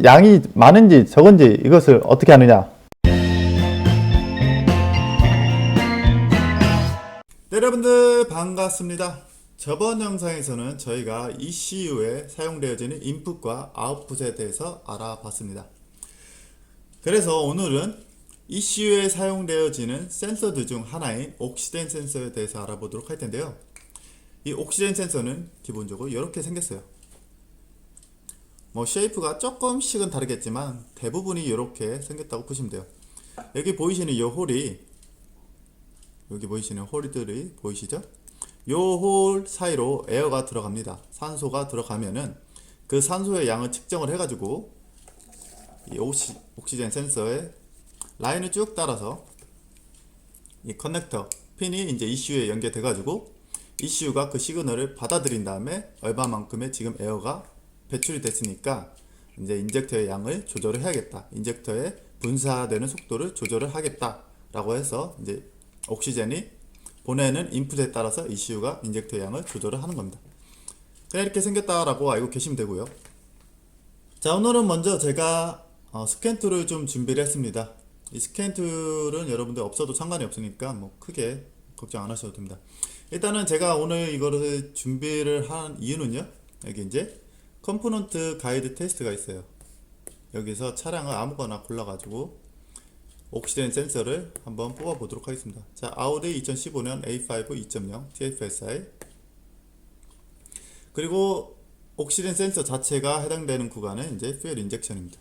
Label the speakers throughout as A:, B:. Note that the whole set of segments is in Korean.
A: 양이 많은지 적은지 이것을 어떻게 하느냐.
B: 네, 여러분들 반갑습니다. 저번 영상에서는 저희가 ECU에 사용되어지는 인풋과 아웃풋에 대해서 알아봤습니다. 그래서 오늘은 ECU에 사용되어지는 센서들 중 하나인 옥시덴 센서에 대해서 알아보도록 할 텐데요. 이 옥시덴 센서는 기본적으로 이렇게 생겼어요. 쉐이프가 조금씩은 다르겠지만 대부분이 이렇게 생겼다고 보시면 돼요. 여기 보이시는 이 홀이, 여기 보이시는 홀들이 보이시죠? 이 홀 사이로 에어가 들어갑니다. 산소가 들어가면은 그 산소의 양을 측정을 해가지고 이 옥시젠 센서의 라인을 쭉 따라서 이 커넥터 핀이 이제 ECU에 연결돼가지고 ECU가 그 시그널을 받아들인 다음에 얼마만큼의 지금 에어가 배출이 됐으니까 이제 인젝터의 양을 조절을 해야겠다. 인젝터의 분사되는 속도를 조절을 하겠다. 라고 해서 이제 옥시젠이 보내는 인풋에 따라서 ECU가 인젝터의 양을 조절을 하는 겁니다. 그냥 이렇게 생겼다라고 알고 계시면 되고요. 자, 오늘은 먼저 제가 스캔 툴을 좀 준비를 했습니다. 이 스캔 툴은 여러분들 없어도 상관이 없으니까 크게 걱정 안 하셔도 됩니다. 일단은 제가 오늘 이거를 준비를 한 이유는요. 여기 이제 컴포넌트 가이드 테스트가 있어요. 여기서 차량을 아무거나 골라가지고 옥시덴 센서를 한번 뽑아 보도록 하겠습니다. 자, 아우디 2015년 A5 2.0 TFSI. 그리고 옥시덴 센서 자체가 해당되는 구간은 이제 퓨엘 인젝션입니다.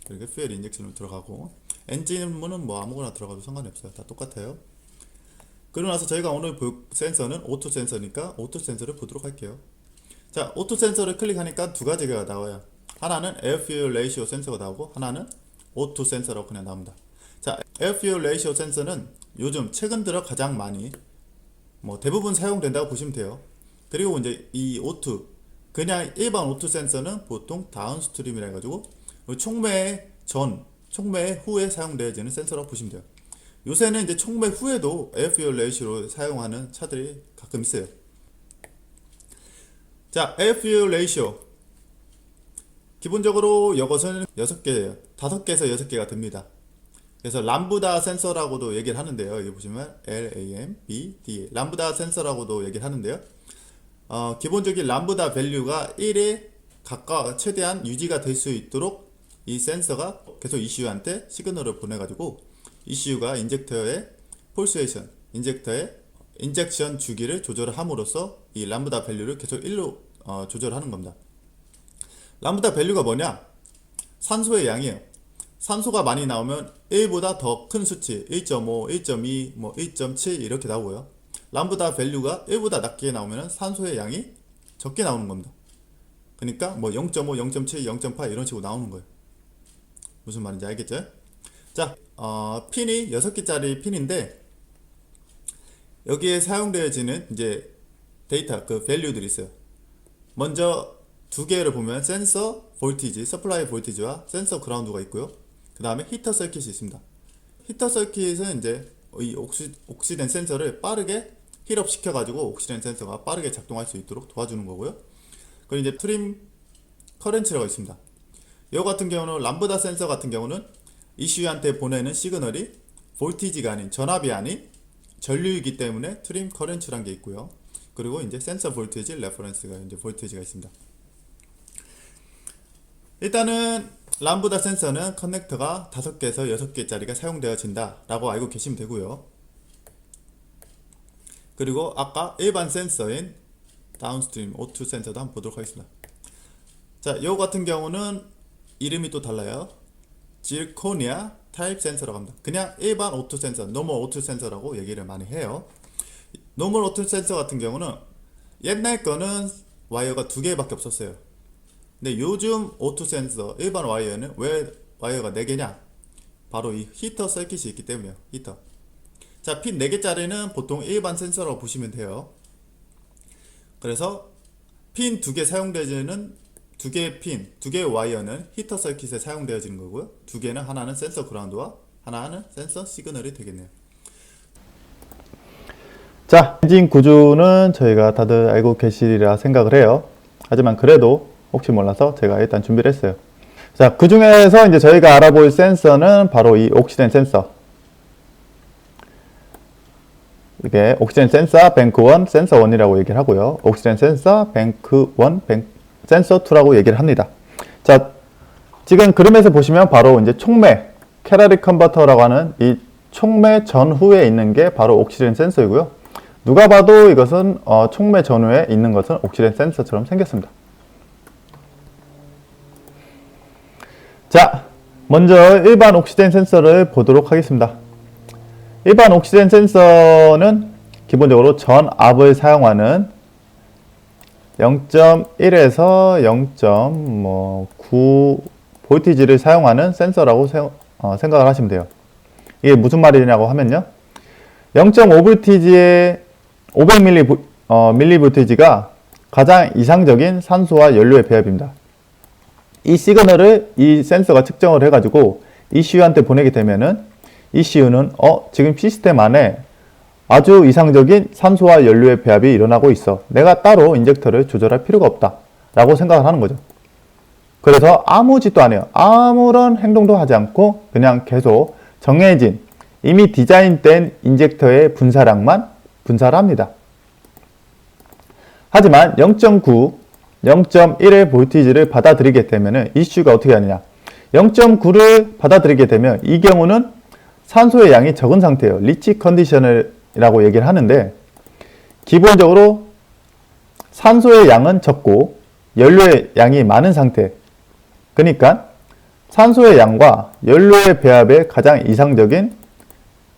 B: 그리고 퓨엘 인젝션으로 들어가고, 엔진문은 아무거나 들어가도 상관이 없어요. 다 똑같아요. 그러고 나서 저희가 오늘 볼 센서는 오토 센서니까 오토 센서를 보도록 할게요. 자, 오토 센서를 클릭하니까 두 가지가 나와요. 하나는 에어 퓨얼 레이시오 센서가 나오고, 하나는 오토 센서라고 그냥 나옵니다. 자, 에어 퓨얼 레이시오 센서는 요즘 최근 들어 가장 많이 대부분 사용된다고 보시면 돼요. 그리고 이제 이 오토, 그냥 일반 오토 센서는 보통 다운스트림이라 해가지고 촉매 전, 촉매 후에 사용되어지는 센서라고 보시면 돼요. 요새는 이제 촉매 후에도 에어 퓨얼 레이시오로 사용하는 차들이 가끔 있어요. 자, 에어 퓨얼 레이시오. 기본적으로 이것은 6개예요. 5개에서 6개가 됩니다. 그래서 람부다 센서라고도 얘기를 하는데요. 여기 보시면 LAMBD 람부다 센서라고도 얘기를 하는데요. 기본적인 람부다 밸류가 1에 최대한 유지가 될 수 있도록 이 센서가 계속 ECU한테 시그널을 보내가지고 ECU가 인젝터의 폴스웨이션, 인젝터의 인젝션 주기를 조절을 함으로써 이 람부다 밸류를 계속 1로 조절하는 겁니다. 람부다 밸류가 뭐냐? 산소의 양이에요. 산소가 많이 나오면 1보다 더 큰 수치 1.5, 1.2, 1.7 이렇게 나오고요. 람부다 밸류가 1보다 낮게 나오면 산소의 양이 적게 나오는 겁니다. 그러니까 0.5, 0.7, 0.8 이런 식으로 나오는 거예요. 무슨 말인지 알겠죠? 자, 핀이 6개짜리 핀인데 여기에 사용되어지는 이제 데이터, 그 밸류들이 있어요. 먼저 두 개를 보면 센서 볼티지, 서플라이 볼티지와 센서 그라운드가 있고요. 그 다음에 히터 서킷이 있습니다. 히터 서킷은 이제 이 옥시덴 센서를 빠르게 힐업 시켜가지고 옥시덴 센서가 빠르게 작동할 수 있도록 도와주는 거고요. 그리고 이제 트림 커런츠라고 있습니다. 이거 같은 경우는 람부다 센서 같은 경우는 ECU한테 보내는 시그널이 볼티지가 아닌, 전압이 아닌 전류이기 때문에 트림 커런츠라는 게 있고요. 그리고 이제 센서 볼티지 레퍼런스가 이제 볼티지가 있습니다. 일단은 람부다 센서는 커넥터가 5개에서 6개짜리가 사용되어진다 라고 알고 계시면 되고요. 그리고 아까 일반 센서인 다운스트림 O2 센서도 한번 보도록 하겠습니다. 자, 이거 같은 경우는 이름이 또 달라요. 지르코니아 타입 센서라고 합니다. 그냥 일반 오토 센서, 노멀 오토 센서라고 얘기를 많이 해요. 노멀 오토 센서 같은 경우는 옛날 거는 와이어가 2개밖에 없었어요. 근데 요즘 오토 센서 일반 와이어는 왜 와이어가 4개냐? 바로 이 히터 서킷이 있기 때문이에요. 히터. 자, 핀 4개짜리는 보통 일반 센서라고 보시면 돼요. 그래서 핀 2개 사용되어지는 2개의 핀, 2개의 와이어는 히터 서킷에 사용되어지는 거고요. 2개는 하나는 센서 그라운드와 하나는 센서 시그널이 되겠네요.
A: 자, 엔진 구조는 저희가 다들 알고 계시리라 생각을 해요. 하지만 그래도 혹시 몰라서 제가 일단 준비를 했어요. 자, 그 중에서 이제 저희가 알아볼 센서는 바로 이 옥시젠 센서. 이게 옥시젠 센서 뱅크 1, 센서 1이라고 얘기를 하고요. 옥시젠 센서 뱅크 1, 센서 2라고 얘기를 합니다. 자, 지금 그림에서 보시면 바로 이제 촉매, 캐러리 컨버터라고 하는 이 촉매 전후에 있는 게 바로 옥시젠 센서이고요. 누가 봐도 이것은 촉매 전후에 있는 것은 옥시젠 센서처럼 생겼습니다. 자, 먼저 일반 옥시젠 센서를 보도록 하겠습니다. 일반 옥시젠 센서는 기본적으로 전압을 사용하는 0.1에서 0.9 볼티지를 사용하는 센서라고 생각을 하시면 돼요. 이게 무슨 말이냐고 하면요. 0.5볼티지의 500mV가 가장 이상적인 산소와 연료의 배합입니다. 이 시그널을 이 센서가 측정을 해가지고 ECU한테 보내게 되면은 ECU는 지금 시스템 안에 아주 이상적인 산소와 연료의 배합이 일어나고 있어. 내가 따로 인젝터를 조절할 필요가 없다. 라고 생각을 하는 거죠. 그래서 아무 짓도 안 해요. 아무런 행동도 하지 않고 그냥 계속 정해진 이미 디자인된 인젝터의 분사량만 분사를 합니다. 하지만 0.9, 0.1의 볼티지를 받아들이게 되면 ECU가 어떻게 하느냐. 0.9를 받아들이게 되면 이 경우는 산소의 양이 적은 상태예요. 리치 컨디션이라고 얘기를 하는데 기본적으로 산소의 양은 적고 연료의 양이 많은 상태. 그러니까 산소의 양과 연료의 배합의 가장 이상적인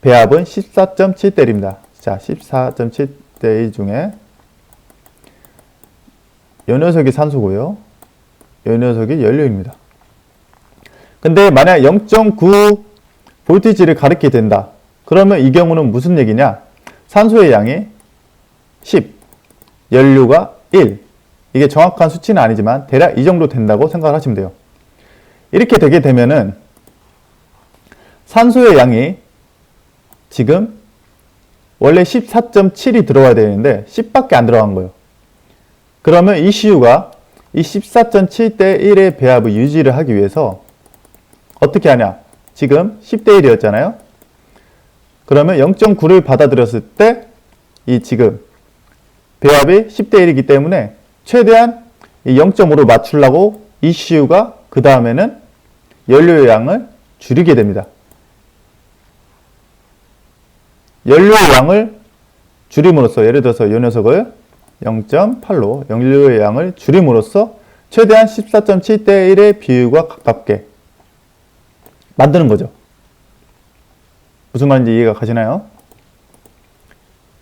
A: 배합은 14.7대입니다. 자, 14.7대 중에 이 녀석이 산소고요. 이 녀석이 연료입니다. 근데 만약 0.9 볼티지를 가리게 된다. 그러면 이 경우는 무슨 얘기냐? 산소의 양이 10, 연료가 1. 이게 정확한 수치는 아니지만 대략 이 정도 된다고 생각을 하시면 돼요. 이렇게 되게 되면은 산소의 양이 지금 원래 14.7이 들어와야 되는데 10밖에 안 들어간 거예요. 그러면 ECU가 이 14.7대 1의 배합을 유지를 하기 위해서 어떻게 하냐? 지금 10대 1이었잖아요. 그러면 0.9를 받아들였을 때 이 지금 배합이 10대 1이기 때문에 최대한 이 0.5를 맞추려고 ECU가 그 다음에는 연료의 양을 줄이게 됩니다. 연료의 양을 줄임으로써 예를 들어서 이 녀석을 0.8로 연료의 양을 줄임으로써 최대한 14.7대 1의 비율과 가깝게 만드는 거죠. 무슨 말인지 이해가 가시나요?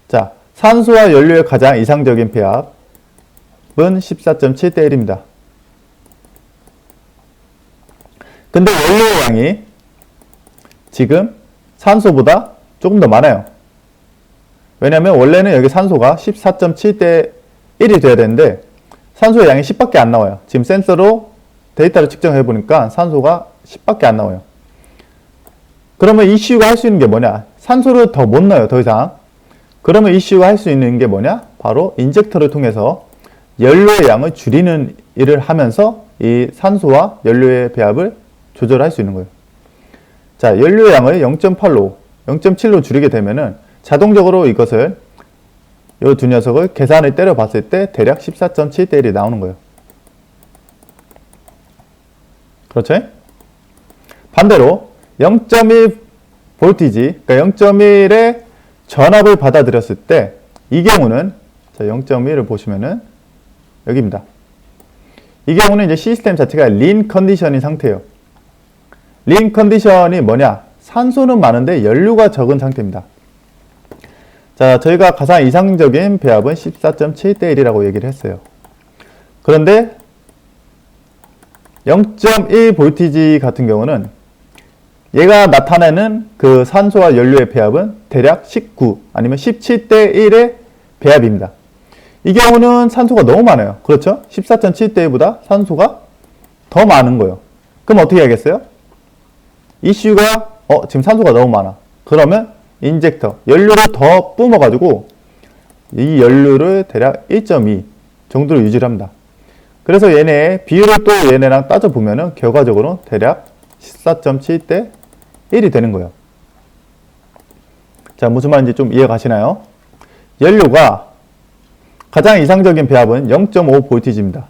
A: 자, 산소와 연료의 가장 이상적인 배합은 14.7대 1입니다. 근데 연료의 양이 지금 산소보다 조금 더 많아요. 왜냐면 원래는 여기 산소가 14.7대 1이 돼야 되는데 산소의 양이 10밖에 안 나와요. 지금 센서로 데이터를 측정해 보니까 산소가 10밖에 안 나와요. 그러면 ECU가 할 수 있는 게 뭐냐? 산소를 더 못 넣어요, 더 이상. 그러면 ECU가 할 수 있는 게 뭐냐? 바로 인젝터를 통해서 연료의 양을 줄이는 일을 하면서 이 산소와 연료의 배합을 조절할 수 있는 거예요. 자, 연료의 양을 0.8로, 0.7로 줄이게 되면은 자동적으로 이것을 이 두 녀석을 계산을 때려 봤을 때 대략 14.7대 1이 나오는 거예요. 그렇죠? 반대로 0.1 볼티지, 그러니까 0.1의 전압을 받아들였을 때 이 경우는 자, 0.1을 보시면은 여기입니다. 이 경우는 이제 시스템 자체가 린 컨디션인 상태예요. 린 컨디션이 뭐냐? 산소는 많은데 연료가 적은 상태입니다. 자, 저희가 가장 이상적인 배합은 14.7대 1이라고 얘기를 했어요. 그런데 0.1 볼티지 같은 경우는 얘가 나타내는 그 산소와 연료의 배합은 대략 19 아니면 17대 1의 배합입니다. 이 경우는 산소가 너무 많아요. 그렇죠? 14.7대 1보다 산소가 더 많은 거예요. 그럼 어떻게 하겠어요? ECU가 지금 산소가 너무 많아. 그러면 인젝터, 연료를 더 뿜어가지고 이 연료를 대략 1.2 정도로 유지를 합니다. 그래서 얘네 비율을 또 얘네랑 따져보면은 결과적으로 대략 14.7대 1이 되는 거예요. 자, 무슨 말인지 좀 이해 가시나요? 연료가 가장 이상적인 배합은 0.5V입니다.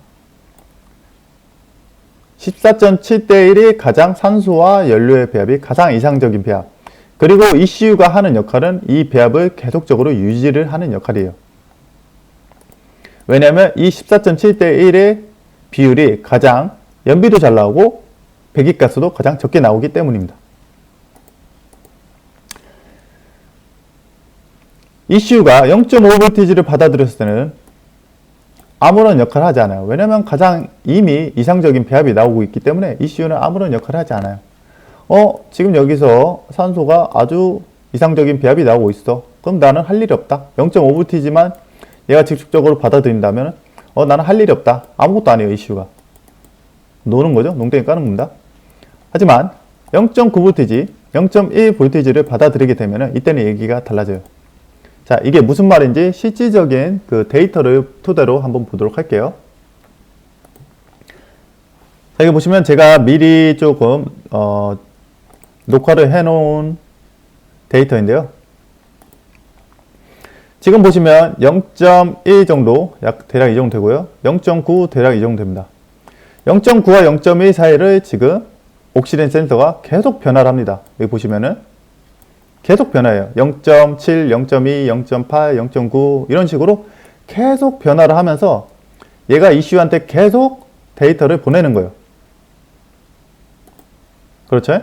A: 14.7대 1이 가장 산소와 연료의 배합이 가장 이상적인 배합. 그리고 ECU가 하는 역할은 이 배합을 계속적으로 유지를 하는 역할이에요. 왜냐하면 이 14.7대 1의 비율이 가장 연비도 잘 나오고 배기가스도 가장 적게 나오기 때문입니다. ECU가 0.5V를 받아들였을 때는 아무런 역할을 하지 않아요. 왜냐면 가장 이미 이상적인 배합이 나오고 있기 때문에 ECU는 아무런 역할을 하지 않아요. 지금 여기서 산소가 아주 이상적인 배합이 나오고 있어. 그럼 나는 할 일이 없다. 0.5V지만 얘가 직접적으로 받아들인다면 나는 할 일이 없다. 아무것도 안 해요, ECU가. 노는 거죠. 농땡이 까는 겁니다. 하지만 0.9V, 0.1V를 받아들이게 되면 이때는 얘기가 달라져요. 자, 이게 무슨 말인지 실질적인 그 데이터를 토대로 한번 보도록 할게요. 자, 여기 보시면 제가 미리 조금 녹화를 해놓은 데이터인데요. 지금 보시면 0.1 정도, 약 대략 이 정도 되고요. 0.9 대략 이 정도 됩니다. 0.9와 0.1 사이를 지금 옥시덴 센서가 계속 변화를 합니다. 여기 보시면은 계속 변화해요. 0.7, 0.2, 0.8, 0.9 이런 식으로 계속 변화를 하면서 얘가 ECU한테 계속 데이터를 보내는 거예요. 그렇죠?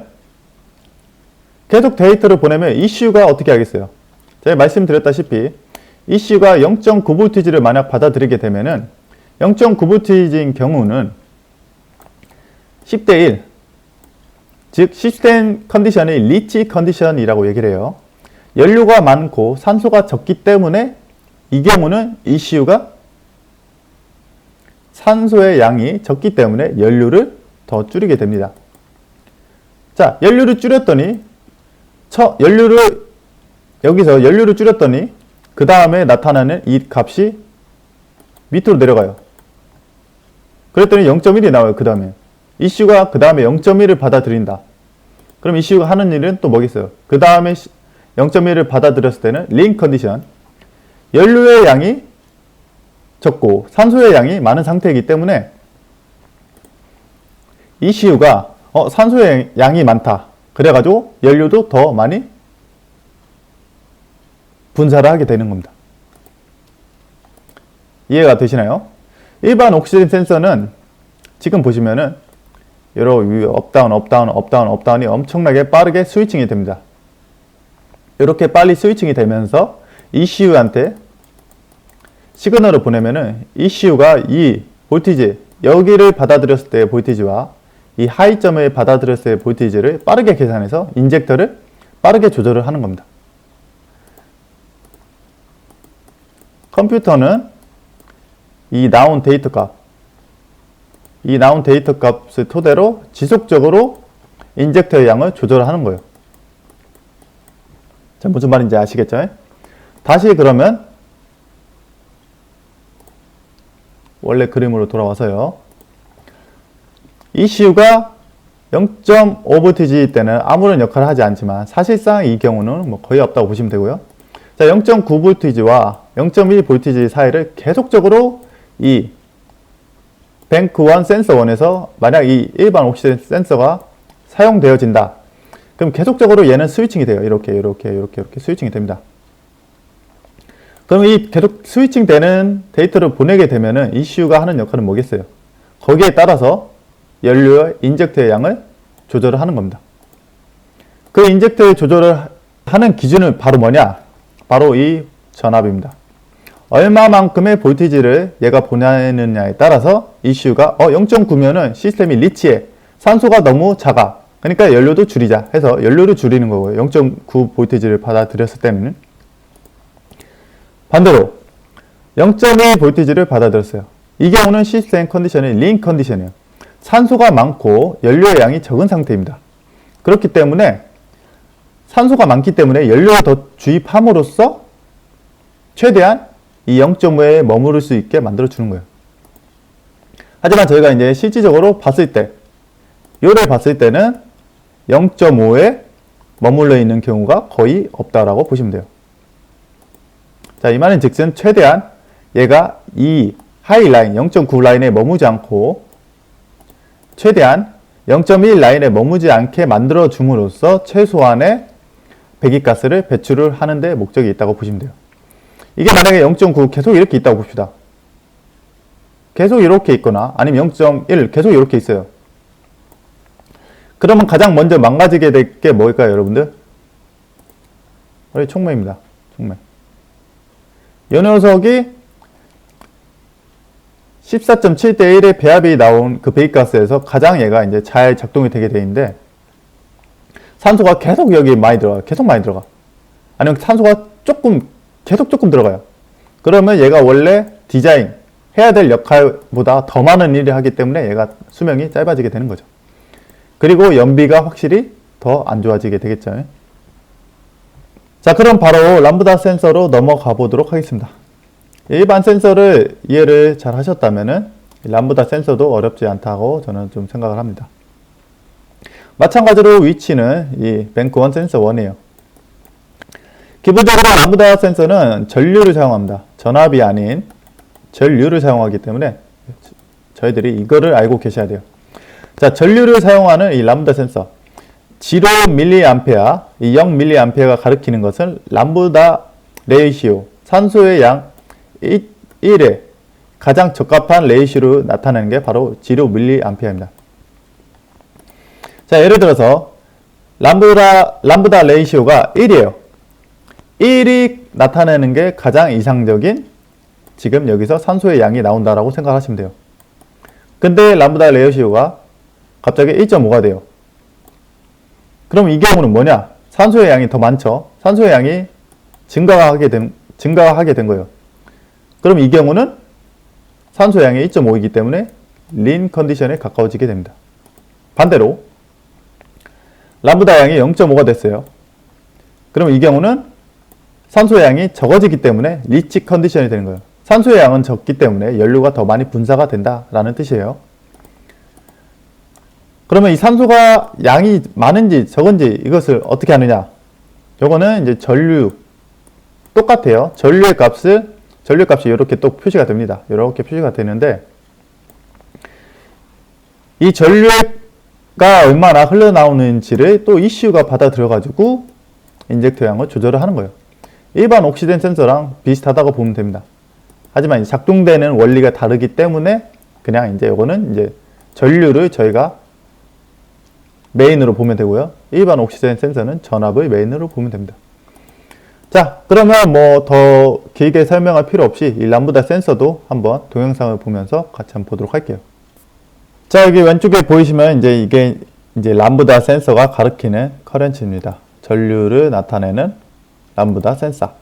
A: 계속 데이터를 보내면 ECU가 어떻게 하겠어요? 제가 말씀드렸다시피 ECU가 0.9V를 만약 받아들이게 되면은 0.9V인 경우는 10대 1, 즉 시스템 컨디션이 리치 컨디션이라고 얘기를 해요. 연료가 많고 산소가 적기 때문에 이 경우는 ECU가 산소의 양이 적기 때문에 연료를 더 줄이게 됩니다. 자, 연료를 줄였더니 여기서 연료를 줄였더니 그 다음에 나타나는 이 값이 밑으로 내려가요. 그랬더니 0.1이 나와요. 그 다음에 ECU가 그 다음에 0.1을 받아들인다. 그럼 ECU가 하는 일은 또 뭐겠어요? 그 다음에 0.1을 받아들였을 때는 링 컨디션, 연료의 양이 적고 산소의 양이 많은 상태이기 때문에 ECU가 산소의 양이 많다. 그래가지고 연료도 더 많이 분사를 하게 되는 겁니다. 이해가 되시나요? 일반 옥시젠 센서는 지금 보시면은 여러 업다운이 엄청나게 빠르게 스위칭이 됩니다. 이렇게 빨리 스위칭이 되면서 ECU한테 시그널을 보내면은 ECU가 이 볼티지, 여기를 받아들였을 때의 볼티지와 이 하이점을 받아들였을 때의 볼티지를 빠르게 계산해서 인젝터를 빠르게 조절을 하는 겁니다. 컴퓨터는 이 나온 데이터 값을 토대로 지속적으로 인젝터의 양을 조절하는 거예요. 자, 무슨 말인지 아시겠죠? 다시 그러면 원래 그림으로 돌아와서요. ECU가 0.5V일 때는 아무런 역할을 하지 않지만 사실상 이 경우는 뭐 거의 없다고 보시면 되고요. 자, 0.9V와 0.1V 사이를 계속적으로 이 뱅크 1 센서 1에서 만약 이 일반 옥시젠 센서가 사용되어진다. 그럼 계속적으로 얘는 스위칭이 돼요. 이렇게 스위칭이 됩니다. 그럼 이 계속 스위칭 되는 데이터를 보내게 되면은 ECU가 하는 역할은 뭐겠어요? 거기에 따라서 연료의 인젝터의 양을 조절을 하는 겁니다. 그 인젝터의 조절을 하는 기준은 바로 뭐냐? 바로 이 전압입니다. 얼마만큼의 볼티지를 얘가 보내느냐에 따라서 ECU가 0.9면은 시스템이 리치해. 산소가 너무 작아. 그러니까 연료도 줄이자 해서 연료를 줄이는 거고요. 0.9V를 받아들였을 때는. 반대로 0.1V를 받아들였어요. 이 경우는 시스템 컨디션이 링 컨디션이에요. 산소가 많고 연료의 양이 적은 상태입니다. 그렇기 때문에 산소가 많기 때문에 연료를 더 주입함으로써 최대한 이 0.5에 머무를 수 있게 만들어 주는 거예요. 하지만 저희가 이제 실질적으로 봤을 때, 요를 봤을 때는 0.5에 머물러 있는 경우가 거의 없다라고 보시면 돼요. 자, 이 말은 즉슨 최대한 얘가 이 하이 라인 0.9 라인에 머무지 않고 최대한 0.1 라인에 머무지 않게 만들어 줌으로써 최소한의 배기가스를 배출을 하는데 목적이 있다고 보시면 돼요. 이게 만약에 0.9 계속 이렇게 있다고 봅시다. 계속 이렇게 있거나 아니면 0.1 계속 이렇게 있어요. 그러면 가장 먼저 망가지게 될 게 뭘까요, 여러분들? 우리 촉매입니다. 촉매. 이 녀석이 14.7대 1의 배합이 나온 그 배기가스에서 가장 얘가 이제 잘 작동이 되게 돼 있는데 산소가 계속 여기 많이 들어가요. 계속 많이 들어가. 아니면 산소가 계속 조금 들어가요. 그러면 얘가 원래 디자인 해야 될 역할보다 더 많은 일을 하기 때문에 얘가 수명이 짧아지게 되는 거죠. 그리고 연비가 확실히 더 안 좋아지게 되겠죠. 자, 그럼 바로 람부다 센서로 넘어가 보도록 하겠습니다. 일반 센서를 이해를 잘 하셨다면은 람부다 센서도 어렵지 않다고 저는 좀 생각을 합니다. 마찬가지로 위치는 이 뱅크1 센서 1이에요. 기본적으로 람부다 센서는 전류를 사용합니다. 전압이 아닌 전류를 사용하기 때문에 저희들이 이거를 알고 계셔야 돼요. 자, 전류를 사용하는 이 람부다 센서 0mA, 이 0mA가 가리키는 것은 람부다 레이시오, 산소의 양 1에 가장 적합한 레이시오로 나타내는 게 바로 0mA입니다. 자, 예를 들어서 람부다 레이시오가 1이에요. 1이 나타내는 게 가장 이상적인 지금 여기서 산소의 양이 나온다라고 생각하시면 돼요. 근데 람부다 레이시오가 갑자기 1.5가 돼요. 그럼 이 경우는 뭐냐? 산소의 양이 더 많죠. 산소의 양이 증가하게 된 거예요. 그럼 이 경우는 산소의 양이 1.5이기 때문에 린 컨디션에 가까워지게 됩니다. 반대로 람부다 양이 0.5가 됐어요. 그럼 이 경우는 산소의 양이 적어지기 때문에 리치 컨디션이 되는 거예요. 산소의 양은 적기 때문에 연료가 더 많이 분사가 된다라는 뜻이에요. 그러면 이 산소가 양이 많은지 적은지 이것을 어떻게 하느냐? 요거는 이제 전류 똑같아요. 전류의 값이 이렇게 또 표시가 됩니다. 이렇게 표시가 되는데 이 전류가 얼마나 흘러나오는지를 또 이슈가 받아들여 가지고 인젝터 양을 조절을 하는 거예요. 일반 옥시젠 센서랑 비슷하다고 보면 됩니다. 하지만 작동되는 원리가 다르기 때문에 그냥 이제 요거는 이제 전류를 저희가 메인으로 보면 되고요. 일반 옥시젠 센서는 전압을 메인으로 보면 됩니다. 자, 그러면 뭐 더 길게 설명할 필요 없이 이 람부다 센서도 한번 동영상을 보면서 같이 한번 보도록 할게요. 자, 여기 왼쪽에 보이시면 이제 이게 이제 람부다 센서가 가리키는 커런츠입니다. 전류를 나타내는 람부다 센서.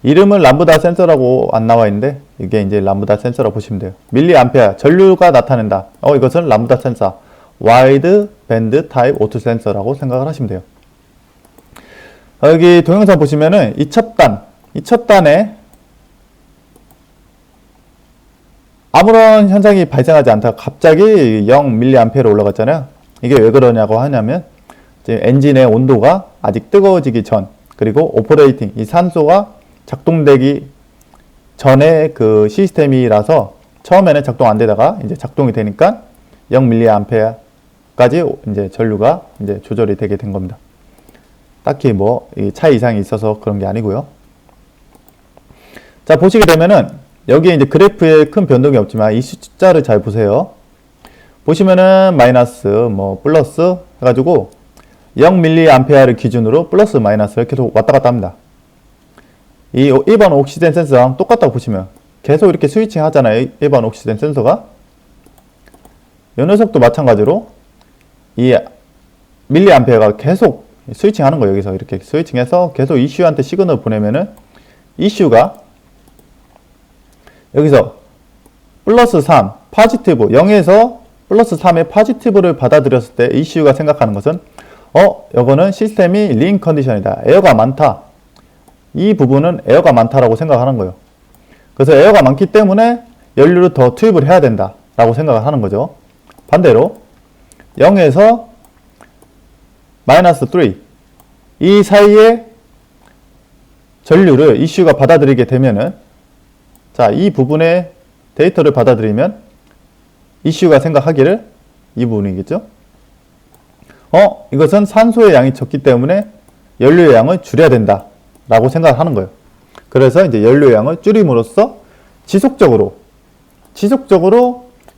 A: 이름은 람부다 센서라고 안 나와 있는데 이게 이제 람부다 센서라고 보시면 돼요. 밀리암페어 전류가 나타낸다. 이것은 람부다 센서. 와이드 밴드 타입 오토 센서라고 생각을 하시면 돼요. 여기 동영상 보시면은 이 첫 단에 아무런 현상이 발생하지 않다가 갑자기 0mA로 올라갔잖아요. 이게 왜 그러냐고 하냐면 이제 엔진의 온도가 아직 뜨거워지기 전, 그리고 오퍼레이팅, 이 산소가 작동되기 전에 그 시스템이라서 처음에는 작동 안 되다가 이제 작동이 되니까 0mA까지 이제 전류가 이제 조절이 되게 된 겁니다. 딱히 뭐 차이 이상이 있어서 그런 게 아니고요. 자, 보시게 되면은 여기에 이제 그래프에 큰 변동이 없지만 이 숫자를 잘 보세요. 보시면은 마이너스 뭐 플러스 해가지고 0mA를 기준으로 플러스 마이너스를 계속 왔다 갔다 합니다. 이 일반 옥시젠 센서랑 똑같다고 보시면 계속 이렇게 스위칭 하잖아요. 일반 옥시젠 센서가. 이 녀석도 마찬가지로 이 밀리암페어가 계속 스위칭 하는 거예요. 여기서 이렇게 스위칭해서 계속 이슈한테 시그널을 보내면은 이슈가 여기서 플러스 3, 파지티브, 0에서 플러스 3의 파지티브를 받아들였을 때 이슈가 생각하는 것은 이거는 시스템이 린 컨디션이다. 에어가 많다. 이 부분은 에어가 많다라고 생각하는 거예요. 그래서 에어가 많기 때문에 연료를 더 투입을 해야 된다. 라고 생각을 하는 거죠. 반대로 0에서 마이너스 3 이 사이에 전류를 이슈가 받아들이게 되면은 자, 이 부분에 데이터를 받아들이면 이슈가 생각하기를 이 부분이겠죠. 이것은 산소의 양이 적기 때문에 연료의 양을 줄여야 된다 라고 생각하는 거예요. 그래서 이제 연료의 양을 줄임으로써 지속적으로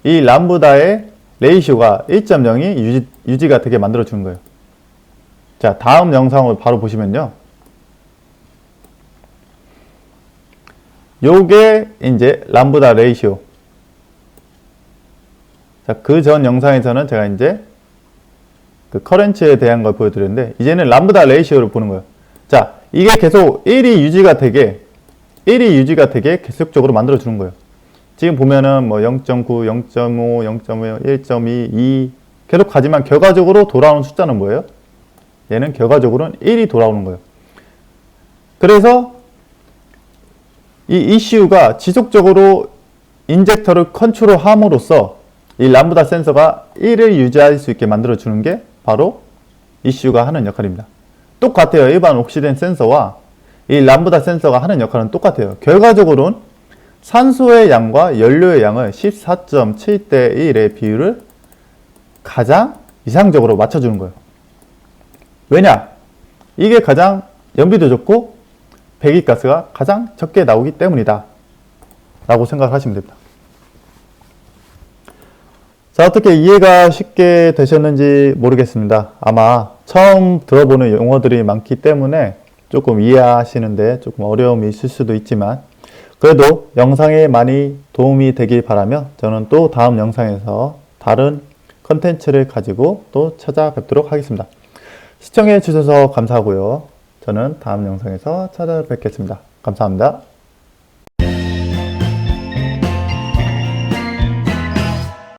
A: 이 람부다의 레이쇼가 1.0이 유지가 되게 만들어 주는 거예요. 자, 다음 영상을 바로 보시면요. 요게 이제 람부다 레이쇼. 자, 그 전 영상에서는 제가 이제 그 커런츠에 대한 걸 보여드렸는데, 이제는 람부다 레이쇼를 보는 거예요. 자, 이게 계속 1이 유지가 되게 계속적으로 만들어 주는 거예요. 지금 보면은 뭐 0.9, 0.5, 0.5, 1.2, 2 계속 가지만 결과적으로 돌아오는 숫자는 뭐예요? 얘는 결과적으로는 1이 돌아오는 거예요. 그래서 이 ECU가 지속적으로 인젝터를 컨트롤함으로써 이 람부다 센서가 1을 유지할 수 있게 만들어주는 게 바로 ECU가 하는 역할입니다. 똑같아요. 일반 옥시덴 센서와 이 람부다 센서가 하는 역할은 똑같아요. 결과적으로는 산소의 양과 연료의 양을 14.7대 1의 비율을 가장 이상적으로 맞춰주는 거예요. 왜냐? 이게 가장 연비도 좋고 배기가스가 가장 적게 나오기 때문이다 라고 생각하시면 됩니다. 자, 어떻게 이해가 쉽게 되셨는지 모르겠습니다. 아마 처음 들어보는 용어들이 많기 때문에 조금 이해하시는데 조금 어려움이 있을 수도 있지만, 그래도 영상에 많이 도움이 되길 바라며 저는 또 다음 영상에서 다른 컨텐츠를 가지고 또 찾아뵙도록 하겠습니다. 시청해 주셔서 감사하고요. 저는 다음 영상에서 찾아뵙겠습니다. 감사합니다.